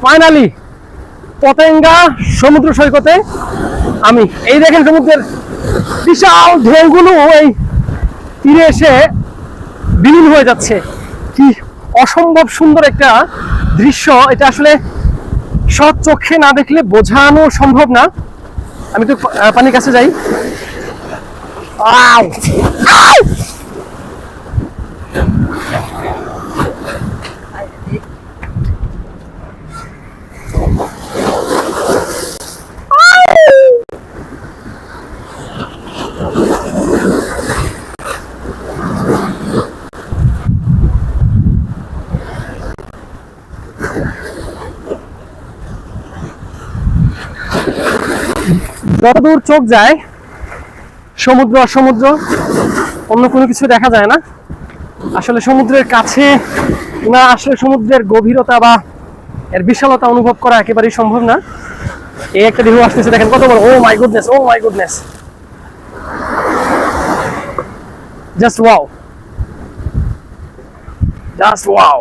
Finally Patenga সমুদ্র সৈকতে আমি। এই দেখেন সমুদ্রের বিশাল ঢেউগুলো এই তীরে এসে বিলীন হয়ে যাচ্ছে। কি অসম্ভব সুন্দর একটা দৃশ্য, এটা আসলে সৎ চোখে না দেখলে বোঝানো সম্ভব না। আমি তো পানির কাছে যাই। আউ! আউ! যতদূর চোখ যায় সমুদ্র আর সমুদ্র, অন্য কোনো কিছু দেখা যায় না। আসলে সমুদ্রের কাছে না আসলে সমুদ্রের গভীরতা বা এর বিশালতা অনুভব করা একেবারেই সম্ভব না। এই একটা ঢেউ আসতেছে, দেখেন কত বড়। Oh my goodness, oh my goodness, just wow, just wow.